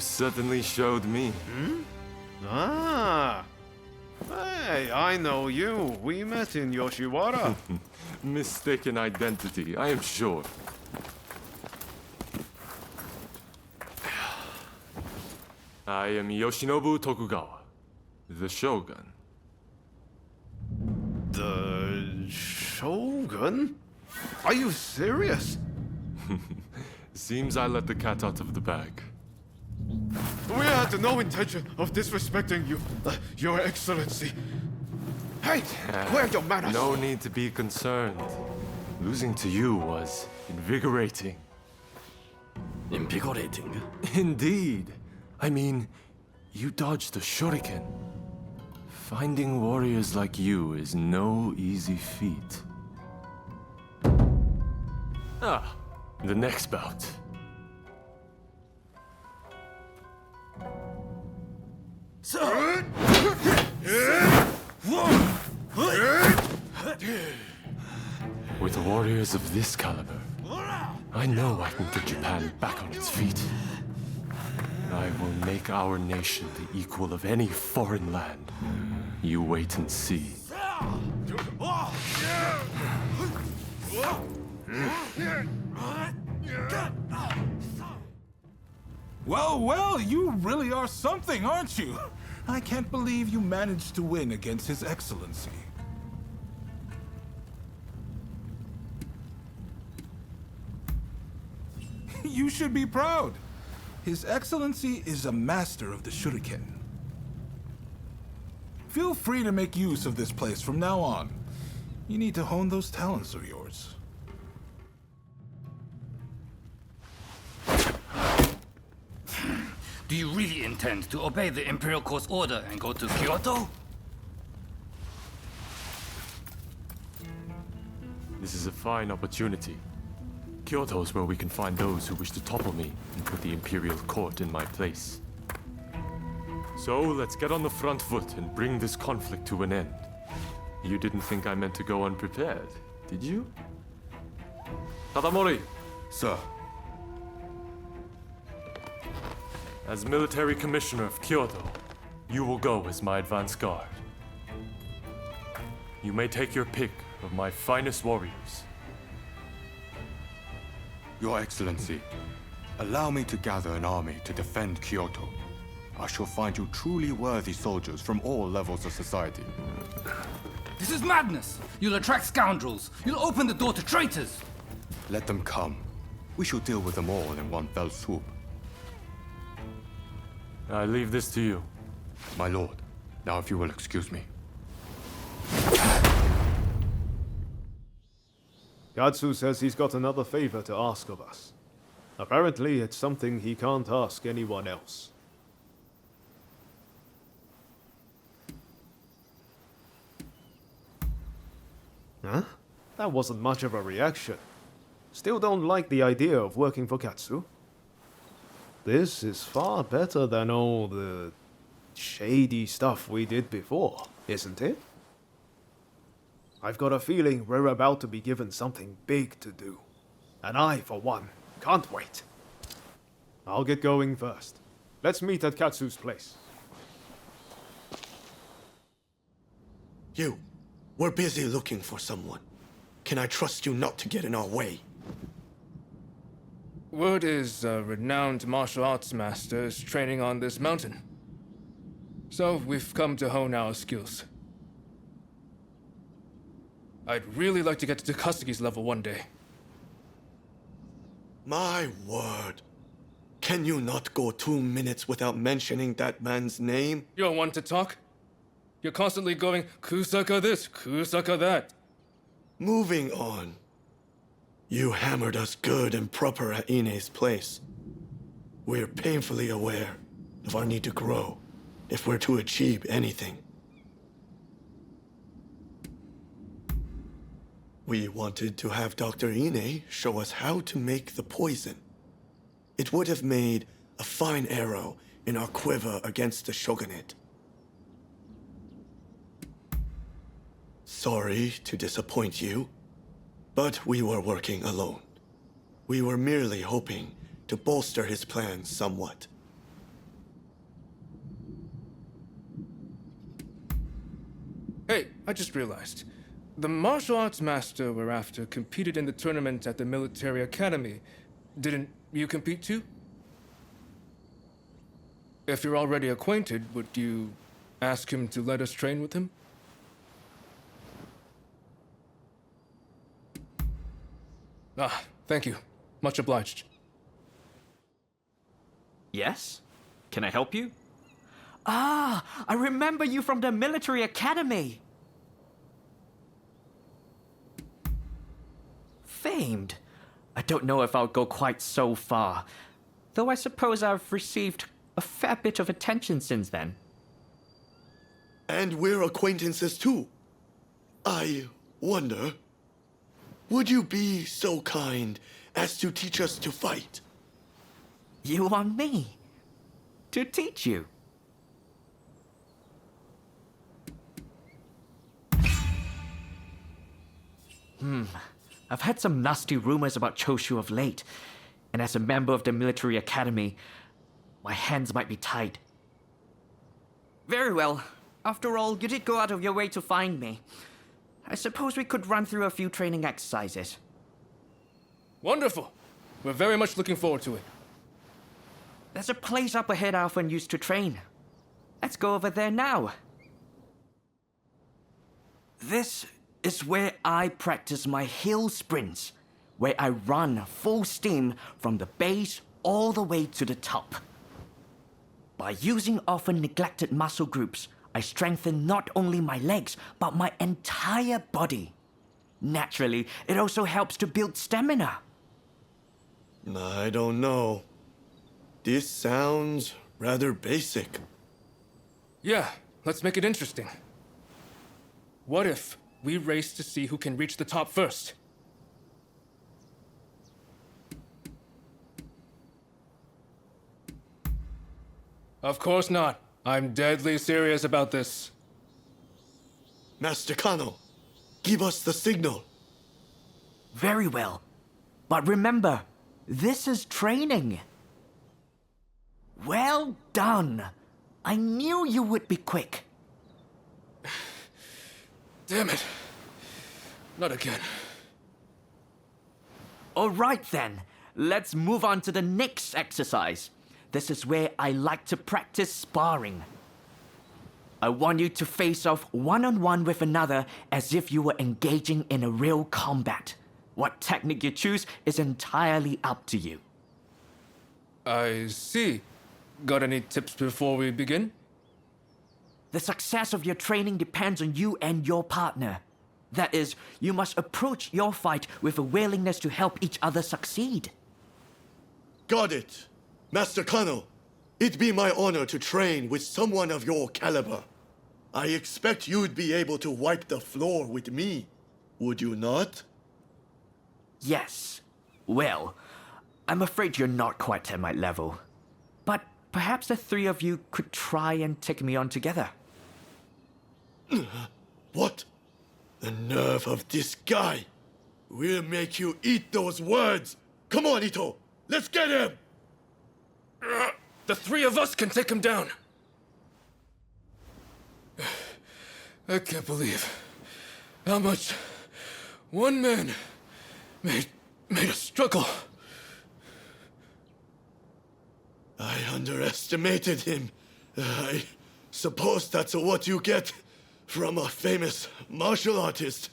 certainly showed me. Ah. Hey, I know you. We met in Yoshiwara. Mistaken identity, I am sure. I am Yoshinobu Tokugawa, the Shogun. The Shogun? Are you serious? Seems I let the cat out of the bag. We had no intention of disrespecting you, Your Excellency. Hey, where are your manners? No need to be concerned. Losing to you was invigorating. Invigorating? Indeed. I mean, you dodged a shuriken. Finding warriors like you is no easy feat. Ah, the next bout. Sir! With warriors of this caliber, I know I can get Japan back on its feet. I will make our nation the equal of any foreign land. You wait and see. Well, well, you really are something, aren't you? I can't believe you managed to win against His Excellency. You should be proud. His Excellency is a master of the shuriken. Feel free to make use of this place from now on. You need to hone those talents of yours. Do you really intend to obey the Imperial Court's order and go to Kyoto? This is a fine opportunity. Kyoto is where we can find those who wish to topple me and put the Imperial Court in my place. So let's get on the front foot and bring this conflict to an end. You didn't think I meant to go unprepared, did you? Tadamori! Sir, As military commissioner of Kyoto, you will go as my advance guard. You may take your pick of my finest warriors. Your Excellency, allow me to gather an army to defend Kyoto. I shall find you truly worthy soldiers from all levels of society. This is madness! You'll attract scoundrels! You'll open the door to traitors! Let them come. We shall deal with them all in one fell swoop. I leave this to you. My lord, now if you will excuse me. Katsu says he's got another favor to ask of us. Apparently, it's something he can't ask anyone else. Huh? That wasn't much of a reaction. Still don't like the idea of working for Katsu? This is far better than all the shady stuff we did before, isn't it? I've got a feeling we're about to be given something big to do. And I, for one, can't wait. I'll get going first. Let's meet at Katsu's place. You, we're busy looking for someone. Can I trust you not to get in our way? Word is a renowned martial arts master is training on this mountain. So we've come to hone our skills. I'd really like to get to Takasagi's level one day. My word. Can you not go 2 minutes without mentioning that man's name? You don't want to talk? You're constantly going, Kusaka this, Kusaka that. Moving on. You hammered us good and proper at Ine's place. We're painfully aware of our need to grow if we're to achieve anything. We wanted to have Dr. Ine show us how to make the poison. It would have made a fine arrow in our quiver against the shogunate. Sorry to disappoint you, but we were working alone. We were merely hoping to bolster his plans somewhat. Hey, I just realized. The martial arts master we're after competed in the tournament at the military academy. Didn't you compete too? If you're already acquainted, would you ask him to let us train with him? Ah, thank you. Much obliged. Yes? Can I help you? Ah, I remember you from the military academy. Famed. I don't know if I'll go quite so far, though I suppose I've received a fair bit of attention since then. And we're acquaintances too. I wonder, would you be so kind as to teach us to fight? You want me to teach you? I've heard some nasty rumors about Choshu of late, and as a member of the military academy, my hands might be tied. Very well. After all, you did go out of your way to find me. I suppose we could run through a few training exercises. Wonderful. We're very much looking forward to it. There's a place up ahead I often used to train. Let's go over there now. This is where I practice my hill sprints, where I run full steam from the base all the way to the top. By using often neglected muscle groups, I strengthen not only my legs, but my entire body. Naturally, it also helps to build stamina. I don't know. This sounds rather basic. Yeah, let's make it interesting. What if we race to see who can reach the top first? Of course not. I'm deadly serious about this. Master Kano, give us the signal. Very well. But remember, this is training. Well done. I knew you would be quick. Damn it. Not again. All right then, let's move on to the next exercise. This is where I like to practice sparring. I want you to face off one-on-one with another as if you were engaging in a real combat. What technique you choose is entirely up to you. I see. Got any tips before we begin? The success of your training depends on you and your partner. That is, you must approach your fight with a willingness to help each other succeed. Got it. Master Kano, it'd be my honor to train with someone of your caliber. I expect you'd be able to wipe the floor with me, would you not? Yes. Well, I'm afraid you're not quite at my level. But perhaps the three of you could try and take me on together. What? The nerve of this guy! We'll make you eat those words! Come on, Ito! Let's get him! The three of us can take him down. I can't believe how much one man made us struggle. I underestimated him. I suppose that's what you get from a famous martial artist.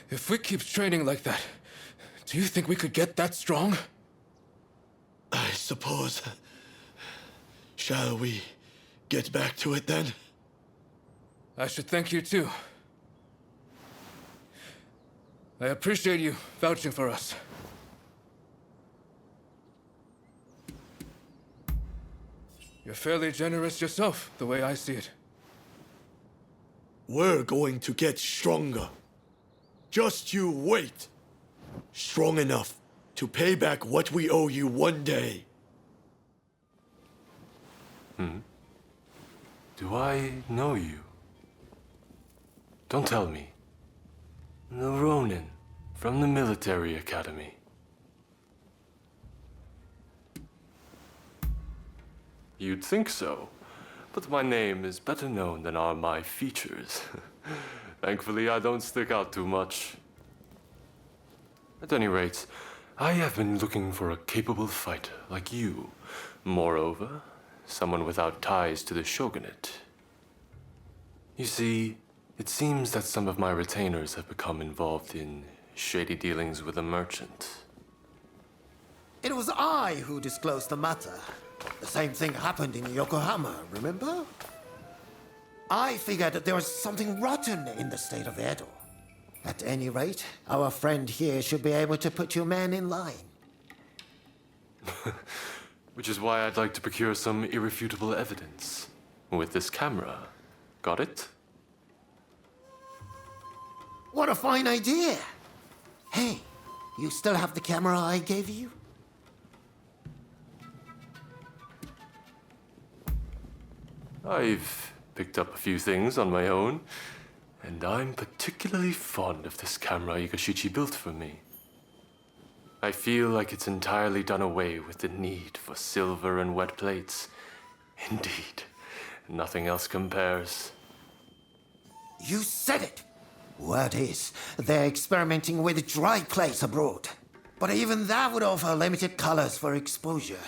If we keep training like that, do you think we could get that strong? I suppose. Shall we get back to it then? I should thank you too. I appreciate you vouching for us. You're fairly generous yourself, the way I see it. We're going to get stronger. Just you wait. Strong enough to pay back what we owe you one day. Do I know you? Don't tell me. The Ronin from the military academy. You'd think so, But my name is better known than are my features. Thankfully, I don't stick out too much. At any rate, I have been looking for a capable fighter like you. Moreover, someone without ties to the shogunate. You see, it seems that some of my retainers have become involved in shady dealings with a merchant. It was I who disclosed the matter. The same thing happened in Yokohama, remember? I figured that there was something rotten in the state of Edo. At any rate, our friend here should be able to put your man in line. Which is why I'd like to procure some irrefutable evidence. With this camera. Got it? What a fine idea! Hey, you still have the camera I gave you? I've picked up a few things on my own, and I'm particularly fond of this camera Igashichi built for me. I feel like it's entirely done away with the need for silver and wet plates. Indeed, nothing else compares. You said it! Word is, they're experimenting with dry plates abroad. But even that would offer limited colors for exposure.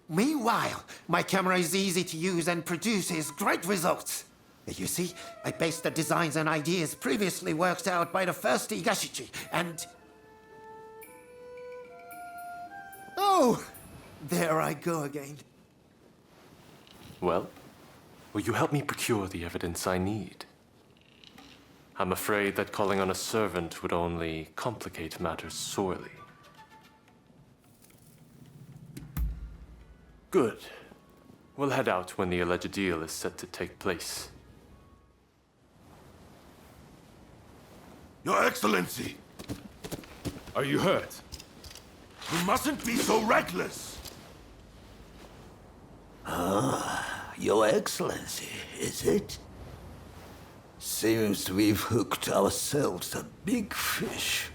Meanwhile, my camera is easy to use and produces great results. You see, I based the designs and ideas previously worked out by the first Igashichi, and... Oh! There I go again. Well, will you help me procure the evidence I need? I'm afraid that calling on a servant would only complicate matters sorely. Good. We'll head out when the alleged deal is set to take place. Your Excellency! Are you hurt? You mustn't be so reckless! Your Excellency, is it? Seems we've hooked ourselves a big fish.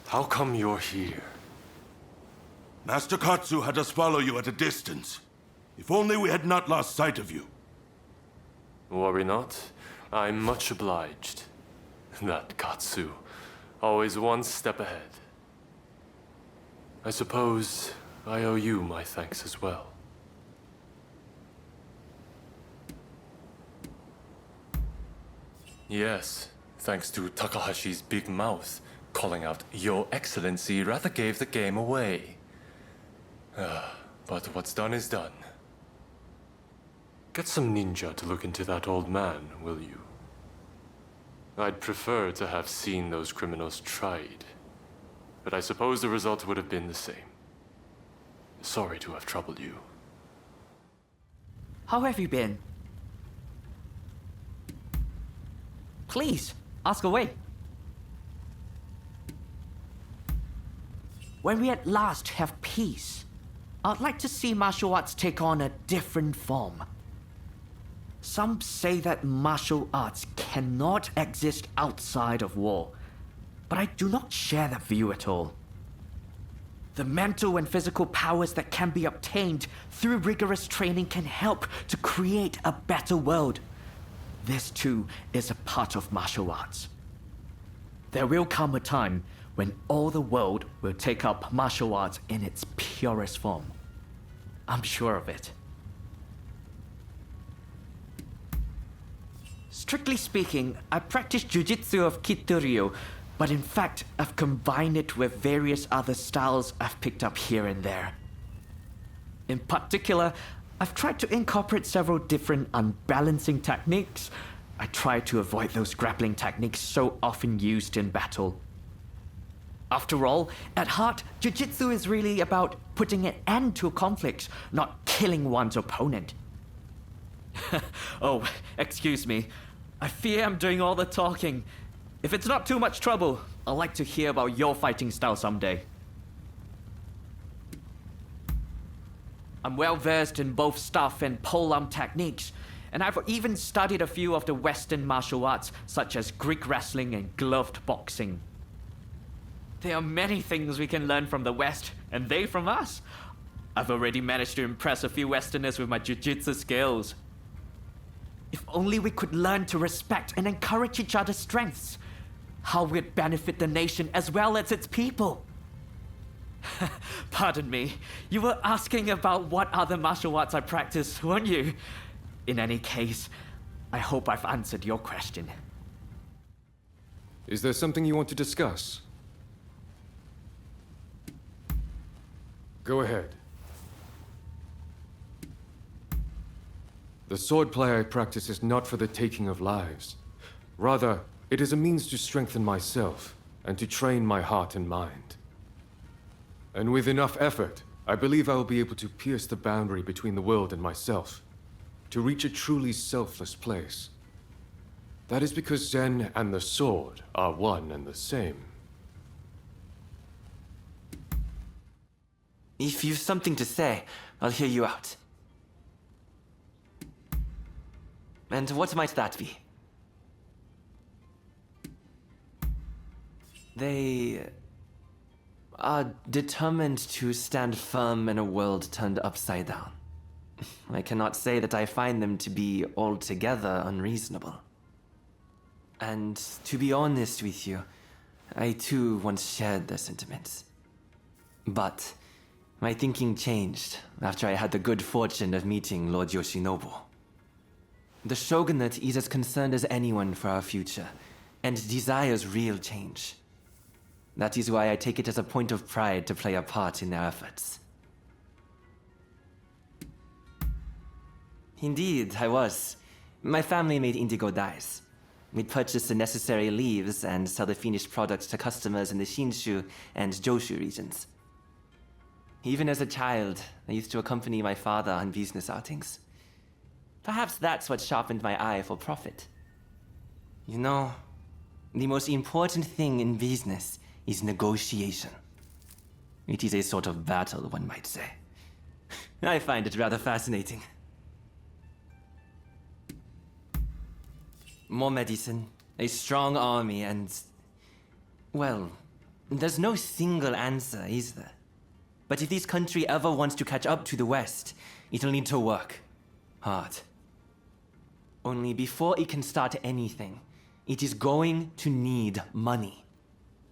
How come you're here? Master Katsu had us follow you at a distance. If only we had not lost sight of you. Worry not. I'm much obliged. That Katsu. Always one step ahead. I suppose I owe you my thanks as well. Yes, thanks to Takahashi's big mouth, calling out Your Excellency rather gave the game away. But what's done is done. Get some ninja to look into that old man, will you? I'd prefer to have seen those criminals tried, but I suppose the result would have been the same. Sorry to have troubled you. How have you been? Please, ask away. When we at last have peace, I'd like to see martial arts take on a different form. Some say that martial arts cannot exist outside of war, but I do not share that view at all. The mental and physical powers that can be obtained through rigorous training can help to create a better world. This too is a part of martial arts. There will come a time when all the world will take up martial arts in its purest form. I'm sure of it. Strictly speaking, I practice jujitsu of Kitoryu, but in fact, I've combined it with various other styles I've picked up here and there. In particular, I've tried to incorporate several different unbalancing techniques. I try to avoid those grappling techniques so often used in battle. After all, at heart, jujitsu is really about putting an end to a conflict, not killing one's opponent. Oh, excuse me. I fear I'm doing all the talking. If it's not too much trouble, I'd like to hear about your fighting style someday. I'm well versed in both staff and polearm techniques, and I've even studied a few of the Western martial arts, such as Greek wrestling and gloved boxing. There are many things we can learn from the West, and they from us. I've already managed to impress a few Westerners with my jiu-jitsu skills. If only we could learn to respect and encourage each other's strengths, how we'd benefit the nation as well as its people. Pardon me, you were asking about what other martial arts I practice, weren't you? In any case, I hope I've answered your question. Is there something you want to discuss? Go ahead. The swordplay I practice is not for the taking of lives. Rather, it is a means to strengthen myself and to train my heart and mind. And with enough effort, I believe I will be able to pierce the boundary between the world and myself, to reach a truly selfless place. That is because Zen and the sword are one and the same. If you've something to say, I'll hear you out. And what might that be? They are determined to stand firm in a world turned upside down. I cannot say that I find them to be altogether unreasonable. And to be honest with you, I too once shared their sentiments. But my thinking changed after I had the good fortune of meeting Lord Yoshinobu. The shogunate is as concerned as anyone for our future, and desires real change. That is why I take it as a point of pride to play a part in their efforts. Indeed, I was. My family made indigo dyes. We'd purchase the necessary leaves and sell the finished products to customers in the Shinshu and Joshu regions. Even as a child, I used to accompany my father on business outings. Perhaps that's what sharpened my eye for profit. You know, the most important thing in business is negotiation. It is a sort of battle, one might say. I find it rather fascinating. More medicine, a strong army, and... well, there's no single answer, is there? But if this country ever wants to catch up to the West, it'll need to work hard. Only before it can start anything, it is going to need money.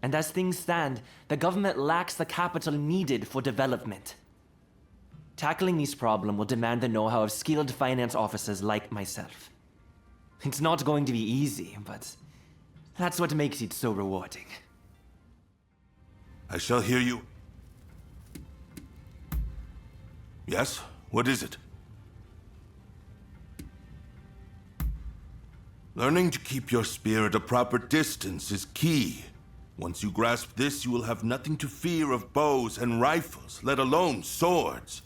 And as things stand, the government lacks the capital needed for development. Tackling this problem will demand the know-how of skilled finance officers like myself. It's not going to be easy, but that's what makes it so rewarding. I shall hear you. Yes? What is it? Learning to keep your spear at a proper distance is key. Once you grasp this, you will have nothing to fear of bows and rifles, let alone swords.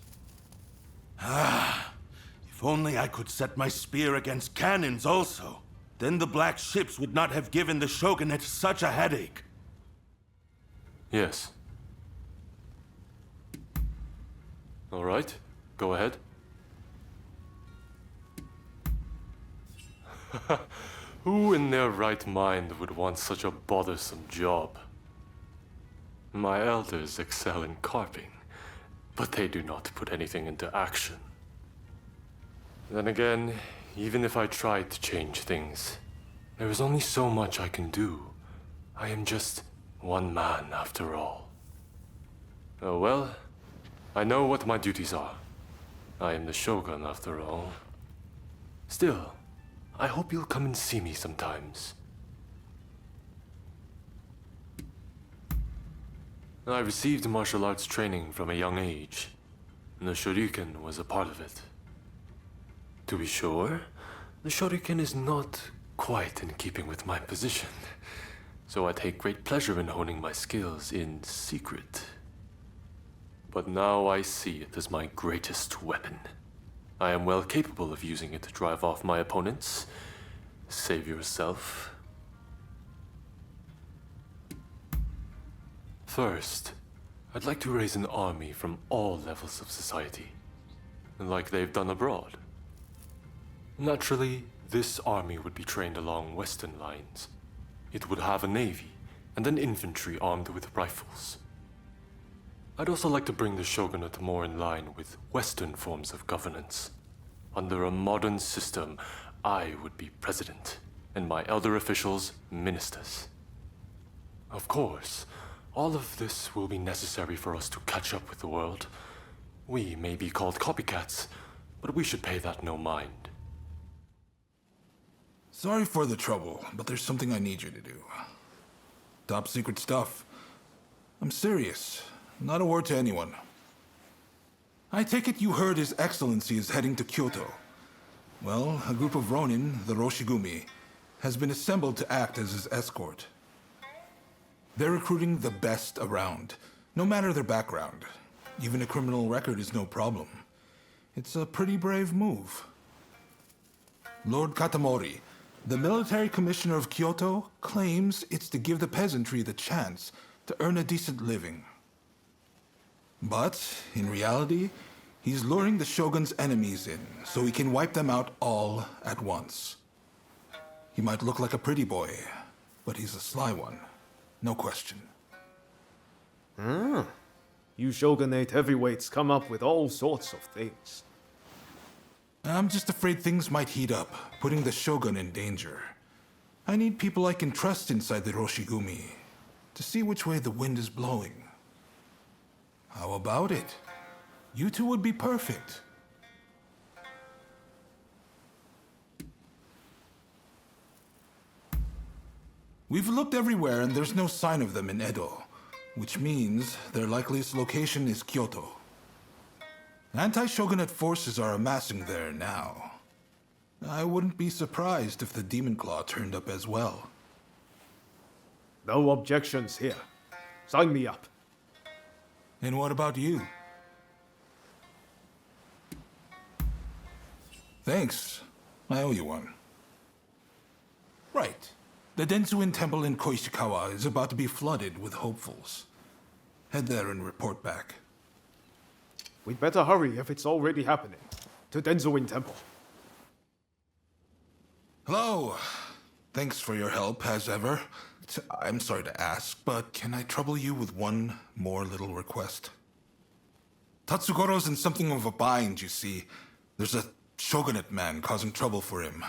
If only I could set my spear against cannons also. Then the black ships would not have given the shogunate such a headache. Yes. All right, go ahead. Who in their right mind would want such a bothersome job? My elders excel in carving, but they do not put anything into action. Then again, even if I tried to change things, there is only so much I can do. I am just one man after all. Oh well, I know what my duties are. I am the shogun after all. Still, I hope you'll come and see me sometimes. I received martial arts training from a young age, and the shuriken was a part of it. To be sure, the shuriken is not quite in keeping with my position, so I take great pleasure in honing my skills in secret. But now I see it as my greatest weapon. I am well capable of using it to drive off my opponents. Save yourself. First, I'd like to raise an army from all levels of society, like they've done abroad. Naturally, this army would be trained along Western lines. It would have a navy, and then infantry armed with rifles. I'd also like to bring the shogunate more in line with Western forms of governance. Under a modern system, I would be president, and my elder officials ministers. Of course, all of this will be necessary for us to catch up with the world. We may be called copycats, but we should pay that no mind. Sorry for the trouble, but there's something I need you to do. Top secret stuff. I'm serious. Not a word to anyone. I take it you heard His Excellency is heading to Kyoto. Well, a group of Ronin, the Roshigumi, has been assembled to act as his escort. They're recruiting the best around, no matter their background. Even a criminal record is no problem. It's a pretty brave move. Lord Katamori, the military commissioner of Kyoto, claims it's to give the peasantry the chance to earn a decent living. But, in reality, he's luring the shogun's enemies in so he can wipe them out all at once. He might look like a pretty boy, but he's a sly one. No question. You shogunate heavyweights come up with all sorts of things. I'm just afraid things might heat up, putting the shogun in danger. I need people I can trust inside the Roshigumi to see which way the wind is blowing. How about it? You two would be perfect. We've looked everywhere and there's no sign of them in Edo, which means their likeliest location is Kyoto. Anti-shogunate forces are amassing there now. I wouldn't be surprised if the Demon Claw turned up as well. No objections here. Sign me up. And what about you? Thanks. I owe you one. Right. The Densuin Temple in Koishikawa is about to be flooded with hopefuls. Head there and report back. We'd better hurry if it's already happening. To Denzuin Temple. Hello. Thanks for your help, as ever. I'm sorry to ask, but can I trouble you with one more little request? Tatsugoro's in something of a bind, you see. There's a shogunate man causing trouble for him.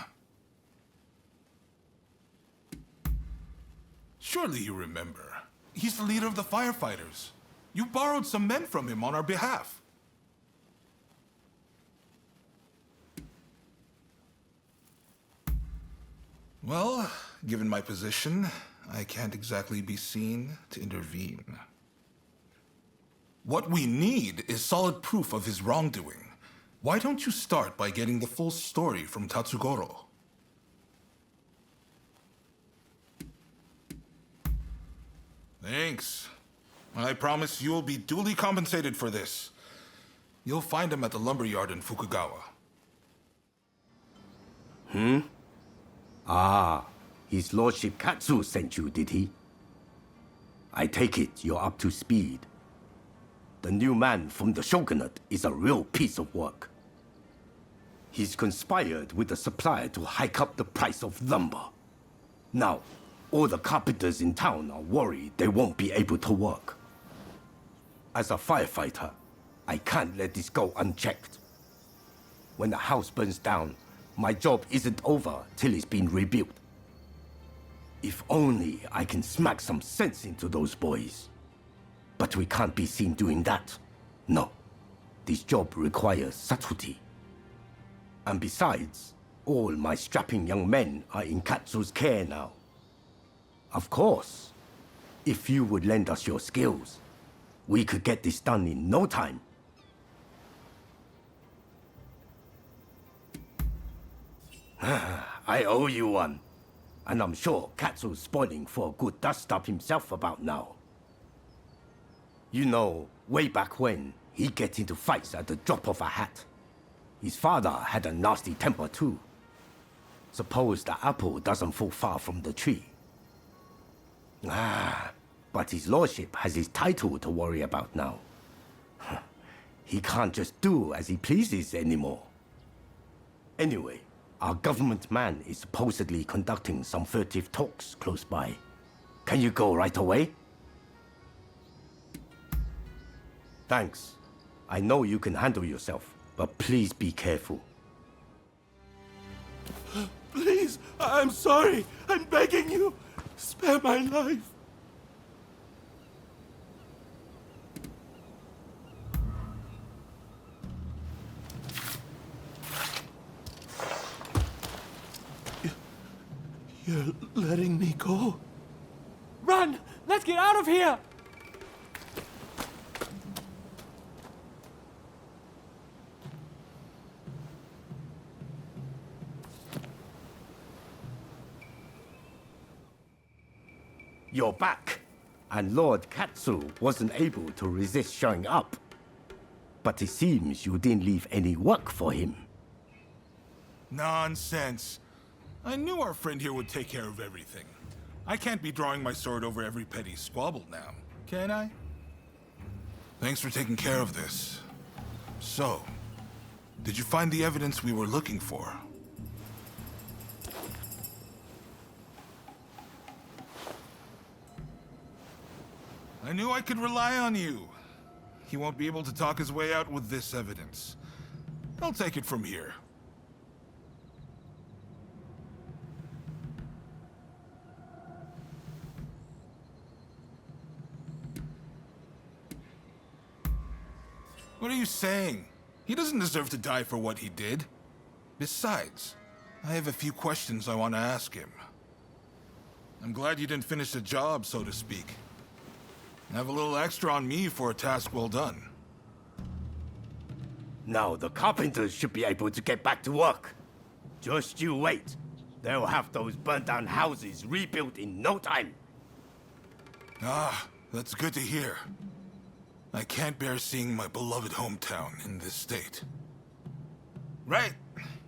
Surely you remember. He's the leader of the firefighters. You borrowed some men from him on our behalf. Well, given my position, I can't exactly be seen to intervene. What we need is solid proof of his wrongdoing. Why don't you start by getting the full story from Tatsugoro? Thanks. I promise you'll be duly compensated for this. You'll find him at the lumberyard in Fukugawa. Ah, His Lordship Katsu sent you, did he? I take it you're up to speed. The new man from the shogunate is a real piece of work. He's conspired with the supplier to hike up the price of lumber. Now, all the carpenters in town are worried they won't be able to work. As a firefighter, I can't let this go unchecked. When the house burns down, my job isn't over till it's been rebuilt. If only I can smack some sense into those boys. But we can't be seen doing that. No. This job requires subtlety. And besides, all my strapping young men are in Katsu's care now. Of course, if you would lend us your skills, we could get this done in no time. I owe you one. And I'm sure Katsu's spoiling for a good dust-up himself about now. You know, way back when, he'd get into fights at the drop of a hat. His father had a nasty temper too. Suppose the apple doesn't fall far from the tree. But his lordship has his title to worry about now. He can't just do as he pleases anymore. Anyway, our government man is supposedly conducting some furtive talks close by. Can you go right away? Thanks. I know you can handle yourself, but please be careful. Please, I'm sorry. I'm begging you. Spare my life. You're letting me go? Run! Let's get out of here! You're back, and Lord Katsu wasn't able to resist showing up. But it seems you didn't leave any work for him. Nonsense. I knew our friend here would take care of everything. I can't be drawing my sword over every petty squabble now, can I? Thanks for taking care of this. So, did you find the evidence we were looking for? I knew I could rely on you. He won't be able to talk his way out with this evidence. I'll take it from here. What are you saying? He doesn't deserve to die for what he did. Besides, I have a few questions I want to ask him. I'm glad you didn't finish the job, so to speak. Have a little extra on me for a task well done. Now the carpenters should be able to get back to work. Just you wait. They'll have those burnt-down houses rebuilt in no time. Ah, that's good to hear. I can't bear seeing my beloved hometown in this state. Right.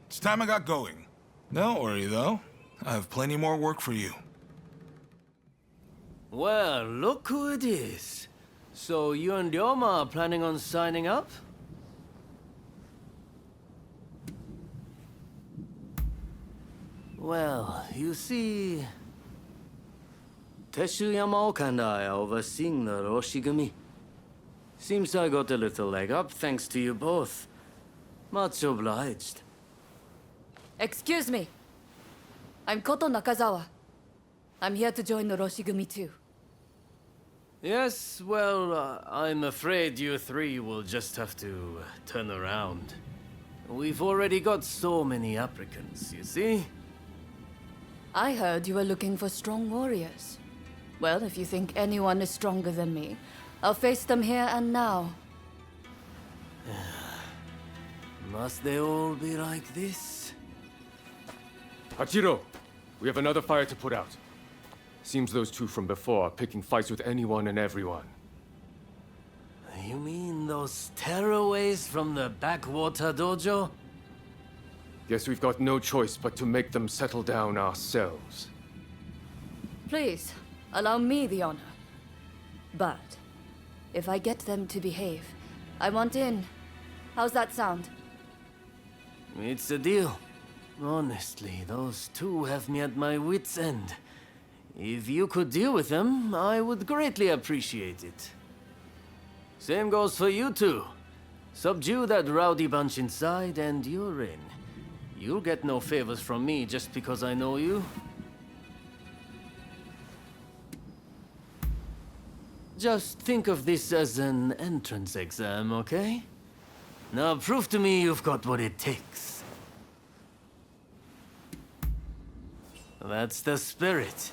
It's time I got going. Don't worry, though. I have plenty more work for you. Well, look who it is. So you and Ryoma are planning on signing up? Well, you see... Teshu Yamaoka and I are overseeing the Roshigumi. Seems I got a little leg up thanks to you both. Much obliged. Excuse me. I'm Koto Nakazawa. I'm here to join the Roshigumi too. Yes, well, I'm afraid you three will just have to turn around. We've already got so many applicants, you see? I heard you were looking for strong warriors. Well, if you think anyone is stronger than me, I'll face them here and now. Must they all be like this? Hachiro, we have another fire to put out. Seems those two from before are picking fights with anyone and everyone. You mean those tearaways from the backwater dojo? Guess we've got no choice but to make them settle down ourselves. Please, allow me the honor. But, if I get them to behave, I want in. How's that sound? It's a deal. Honestly, those two have me at my wit's end. If you could deal with them, I would greatly appreciate it. Same goes for you two. Subdue that rowdy bunch inside and you're in. You'll get no favors from me just because I know you. Just think of this as an entrance exam, okay? Now prove to me you've got what it takes. That's the spirit.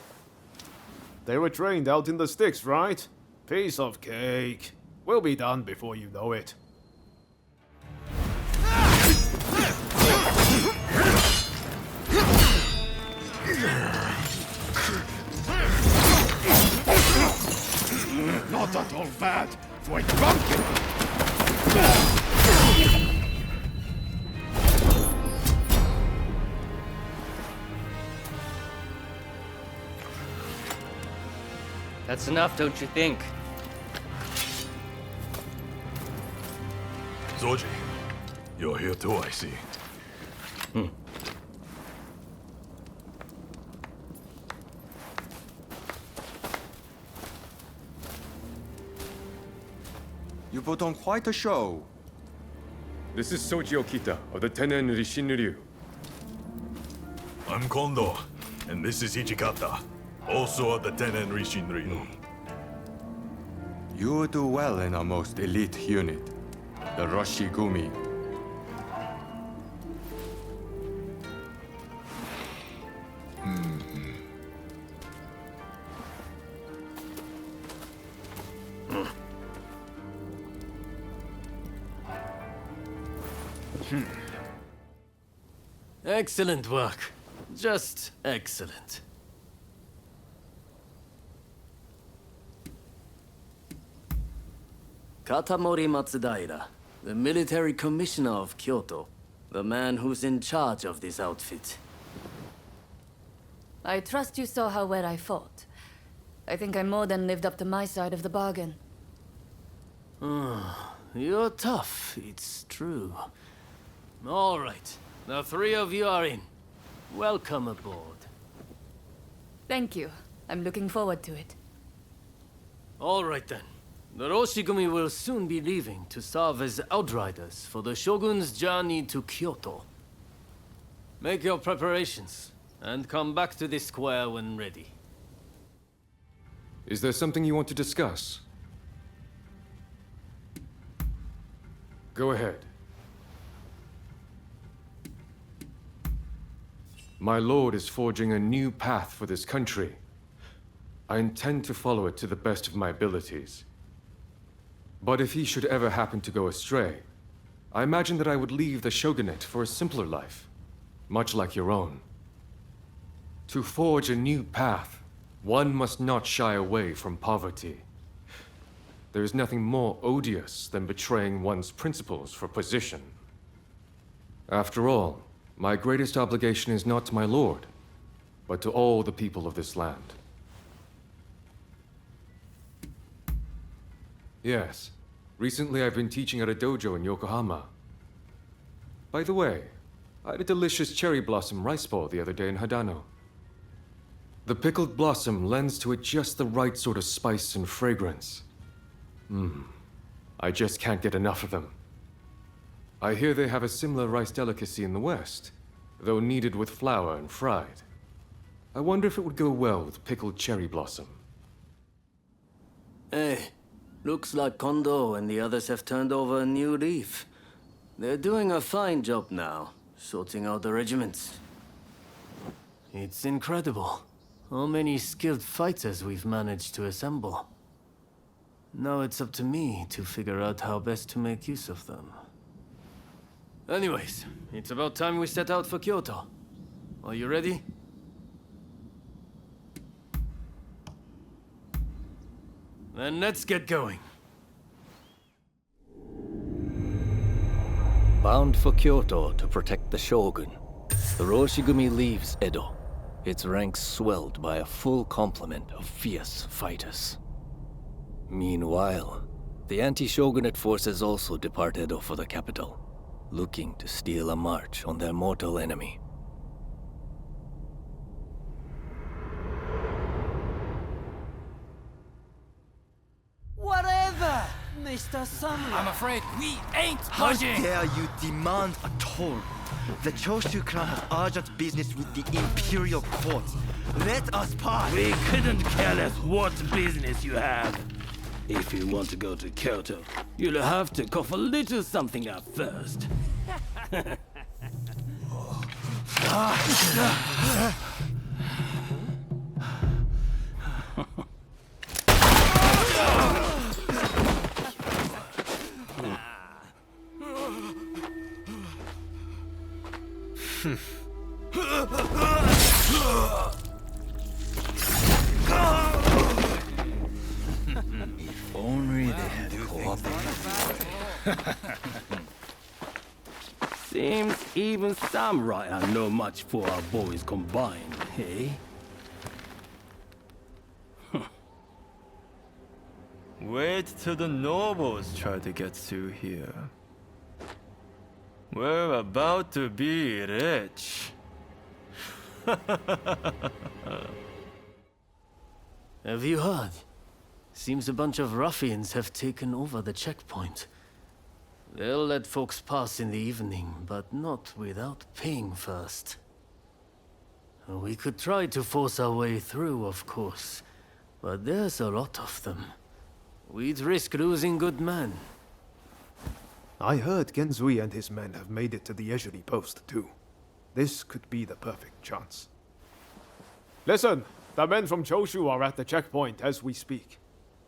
They were trained out in the sticks, right? Piece of cake. We'll be done before you know it. Not at all bad for a drunken. That's enough, don't you think? Zoji, you're here too, I see. You put on quite a show. This is Soji Okita of the Tenen Rishinryu. I'm Kondo, and this is Hijikata, also of the Tenen Rishinryu. You do well in our most elite unit, the Roshigumi. Excellent work. Just excellent. Katamori Matsudaira, the military commissioner of Kyoto, the man who's in charge of this outfit. I trust you saw how well I fought. I think I more than lived up to my side of the bargain. You're tough, it's true. All right, the three of you are in. Welcome aboard. Thank you. I'm looking forward to it. All right then. The Roshigumi will soon be leaving to serve as outriders for the Shogun's journey to Kyoto. Make your preparations, and come back to this square when ready. Is there something you want to discuss? Go ahead. My lord is forging a new path for this country. I intend to follow it to the best of my abilities. But if he should ever happen to go astray, I imagine that I would leave the shogunate for a simpler life, much like your own. To forge a new path, one must not shy away from poverty. There is nothing more odious than betraying one's principles for position. After all, my greatest obligation is not to my lord, but to all the people of this land. Yes, recently I've been teaching at a dojo in Yokohama. By the way, I had a delicious cherry blossom rice bowl the other day in Hadano. The pickled blossom lends to it just the right sort of spice and fragrance. I just can't get enough of them. I hear they have a similar rice delicacy in the West, though kneaded with flour and fried. I wonder if it would go well with pickled cherry blossom. Hey, looks like Kondo and the others have turned over a new leaf. They're doing a fine job now, sorting out the regiments. It's incredible how many skilled fighters we've managed to assemble. Now it's up to me to figure out how best to make use of them. Anyways, it's about time we set out for Kyoto. Are you ready? Then let's get going. Bound for Kyoto to protect the Shogun, the Roshigumi leaves Edo, its ranks swelled by a full complement of fierce fighters. Meanwhile, the anti-Shogunate forces also depart Edo for the capital, looking to steal a march on their mortal enemy. Whatever, Mr. Samurai. I'm afraid we ain't How budging. dare you demand a toll? The Choshu clan has urgent business with the Imperial Court. Let us pass. We couldn't care less what business you have. If you want to go to Kyoto, you'll have to cough a little something up first. If only they had cooperated. Seems even samurai are no match for our boys combined, hey? Wait till the nobles try to get through here. We're about to be rich. Have you heard? Seems a bunch of ruffians have taken over the checkpoint. They'll let folks pass in the evening, but not without paying first. We could try to force our way through, of course, but there's a lot of them. We'd risk losing good men. I heard Genzui and his men have made it to the Ejiri post, too. This could be the perfect chance. Listen, the men from Choshu are at the checkpoint as we speak.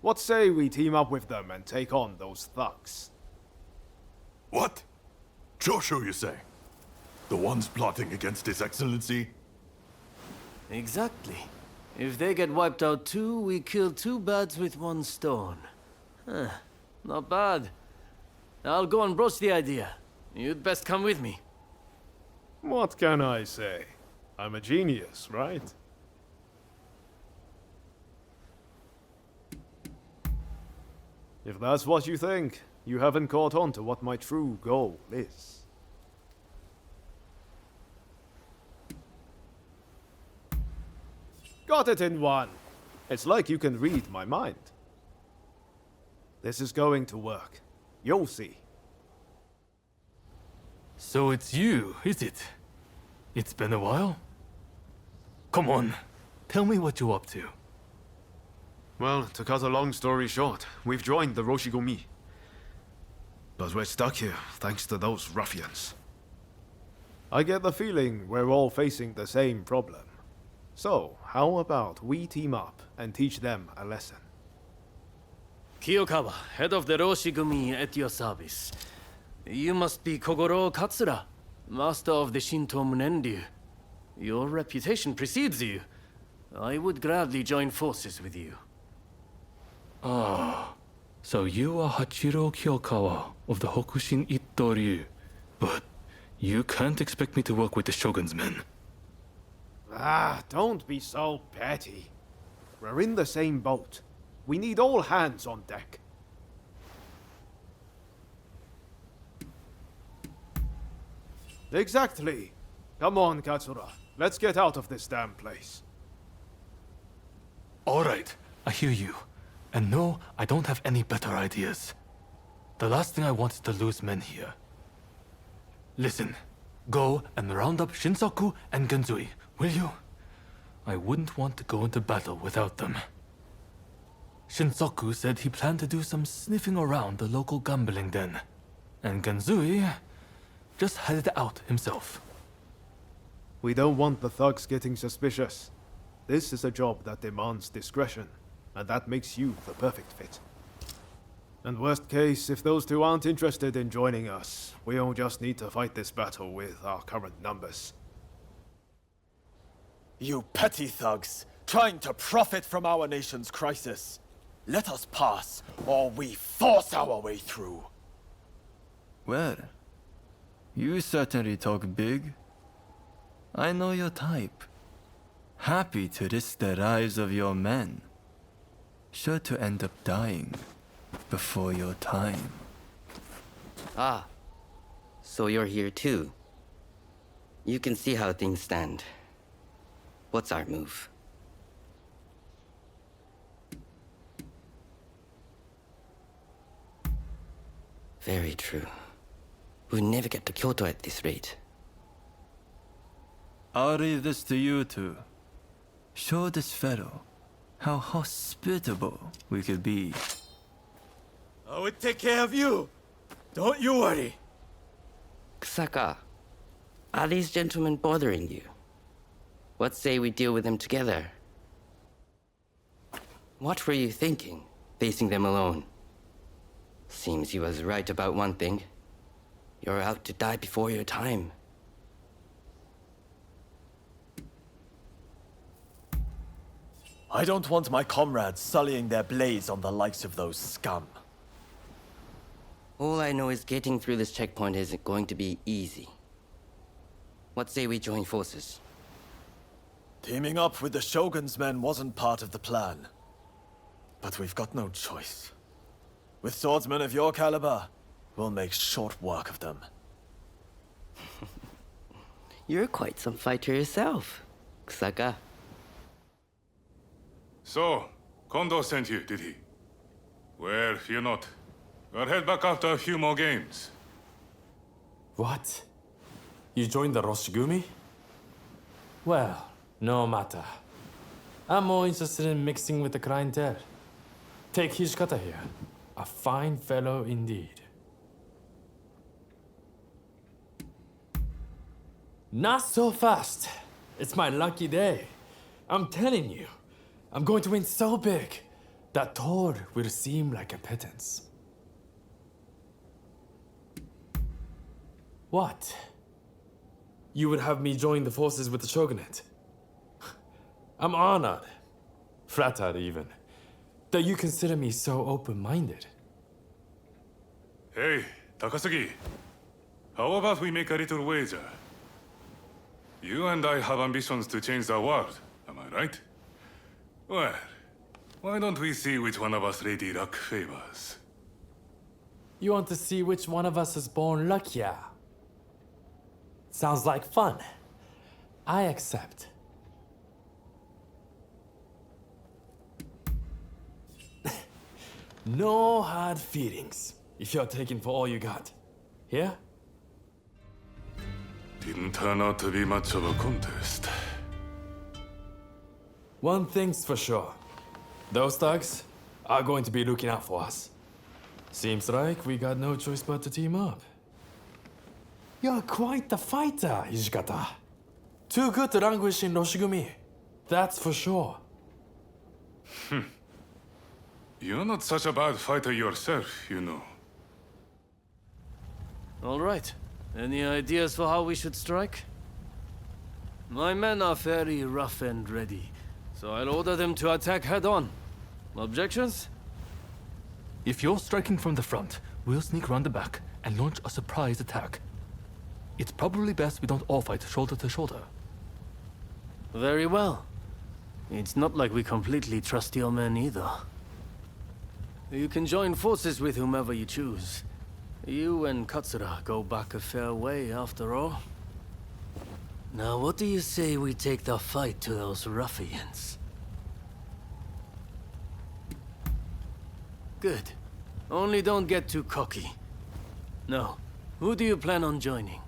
What say we team up with them and take on those thugs? What? Choshu, you say? The ones plotting against His Excellency? Exactly. If they get wiped out too, we kill two birds with one stone. Huh. Not bad. I'll go and broach the idea. You'd best come with me. What can I say? I'm a genius, right? If that's what you think, you haven't caught on to what my true goal is. Got it in one. It's like you can read my mind. This is going to work. You'll see. So it's you, is it? It's been a while? Come on, tell me what you're up to. Well, to cut a long story short, we've joined the Roshigumi. But we're stuck here, thanks to those ruffians. I get the feeling we're all facing the same problem. So, how about we team up and teach them a lesson? Kiyokawa, head of the Roshigumi, at your service. You must be Kogoro Katsura, master of the Shinto Munenryu. Your reputation precedes you. I would gladly join forces with you. Ah, so you are Hachiro Kiyokawa of the Hokushin Itto Ryu. But you can't expect me to work with the Shogun's men. Ah, don't be so petty. We're in the same boat. We need all hands on deck. Exactly. Come on, Katsura. Let's get out of this damn place. All right, I hear you. And no, I don't have any better ideas. The last thing I want is to lose men here. Listen, go and round up Shinsaku and Genzui, will you? I wouldn't want to go into battle without them. Shinsaku said he planned to do some sniffing around the local gambling den. And Genzui just headed out himself. We don't want the thugs getting suspicious. This is a job that demands discretion, and that makes you the perfect fit. And worst case, if those two aren't interested in joining us, we'll just need to fight this battle with our current numbers. You petty thugs, trying to profit from our nation's crisis. Let us pass, or we force our way through. Well, you certainly talk big. I know your type. Happy to risk the lives of your men. Sure to end up dying before your time. Ah, so you're here too. You can see how things stand. What's our move? Very true. We'll never get to Kyoto at this rate. I'll leave this to you two. Show this fellow how hospitable we could be. I will take care of you. Don't you worry. Kusaka, are these gentlemen bothering you? What say we deal with them together? What were you thinking, facing them alone? Seems he was right about one thing. You're out to die before your time. I don't want my comrades sullying their blades on the likes of those scum. All I know is getting through this checkpoint isn't going to be easy. What say we join forces? Teaming up with the Shogun's men wasn't part of the plan. But we've got no choice. With swordsmen of your caliber, we'll make short work of them. You're quite some fighter yourself, Kusaka. So, Kondo sent you, did he? Well, fear not. We'll head back after a few more games. What? You joined the Roshigumi? Well, no matter. I'm more interested in mixing with the clientele. Take Hijikata here. A fine fellow indeed. Not so fast. It's my lucky day. I'm telling you, I'm going to win so big that Thor will seem like a pittance. What? You would have me join the forces with the shogunate? I'm honored, flattered even, that you consider me so open-minded. Hey, Takasugi. How about we make a little wager? You and I have ambitions to change the world, am I right? Well, why don't we see which one of us Lady Luck favors? You want to see which one of us is born luckier? Sounds like fun. I accept. No hard feelings, if you're taking for all you got. Here? Didn't turn out to be much of a contest. One thing's for sure. Those thugs are going to be looking out for us. Seems like we got no choice but to team up. You're quite the fighter, Hijikata. Too good to languish in Roshigumi. That's for sure. You're not such a bad fighter yourself, you know. All right. Any ideas for how we should strike? My men are very rough and ready, so I'll order them to attack head-on. Objections? If you're striking from the front, we'll sneak round the back and launch a surprise attack. It's probably best we don't all fight shoulder to shoulder. Very well. It's not like we completely trust your men either. You can join forces with whomever you choose. You and Katsura go back a fair way, after all. Now, what do you say we take the fight to those ruffians? Good. Only don't get too cocky. No. Who do you plan on joining?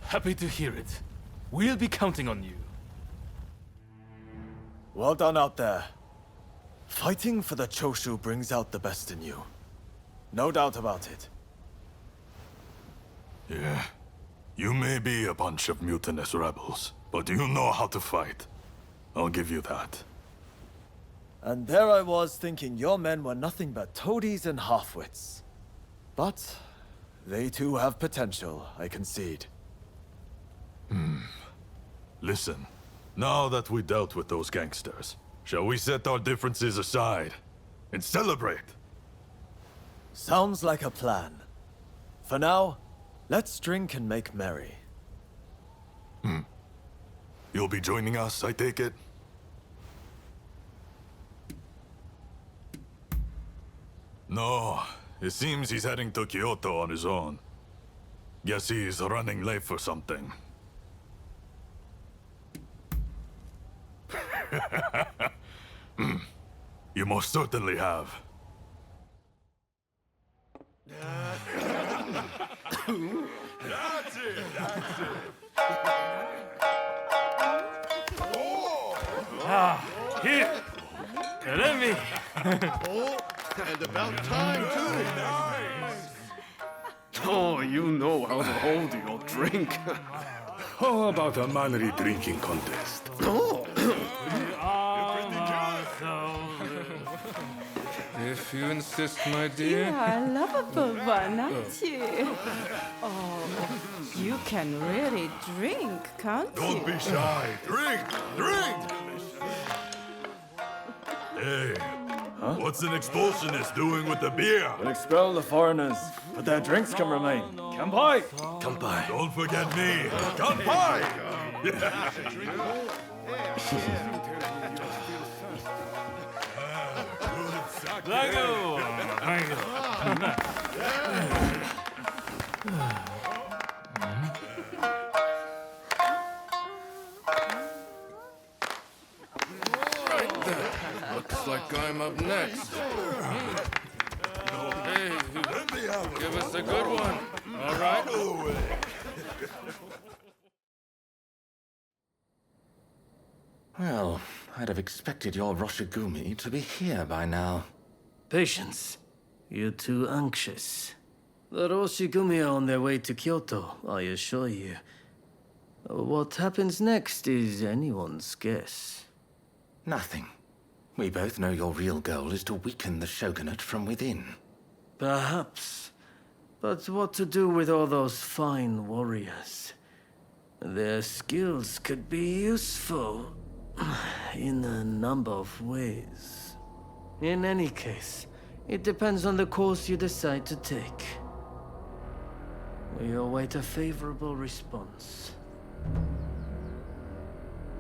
Happy to hear it. We'll be counting on you. Well done out there. Fighting for the Choshu brings out the best in you. No doubt about it. Yeah. You may be a bunch of mutinous rebels, but you know how to fight. I'll give you that. And there I was thinking your men were nothing but toadies and halfwits. But they too have potential, I concede. Listen, now that we dealt with those gangsters, shall we set our differences aside and celebrate? Sounds like a plan. For now, let's drink and make merry. You'll be joining us, I take it? No, it seems he's heading to Kyoto on his own. Guess he's running late for something. You most certainly have. That's it, that's it. Here! Let me! And about time, too! Oh, you know how to hold your drink. How about a manly drinking contest? Oh! If you insist, my dear. You are a lovable one, aren't you? Oh, you can really drink, can't you? Don't be shy. Drink! Drink! Hey, what's an expulsionist doing with the beer? We'll expel the foreigners, but their drinks can remain. Kanpai! Kanpai. Don't forget me. Kanpai! I'm up next. Hey, give us a good one. All right. Well, I'd have expected your Roshigumi to be here by now. Patience. You're too anxious. The Roshigumi are on their way to Kyoto, I assure you. What happens next is anyone's guess. Nothing. We both know your real goal is to weaken the shogunate from within. Perhaps. But what to do with all those fine warriors? Their skills could be useful in a number of ways. In any case, it depends on the course you decide to take. We await a favorable response.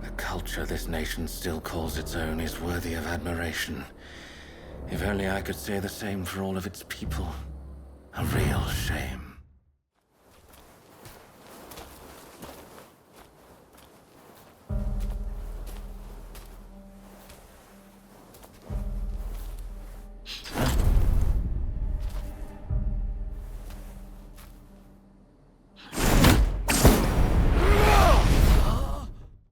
The culture this nation still calls its own is worthy of admiration. If only I could say the same for all of its people. A real shame.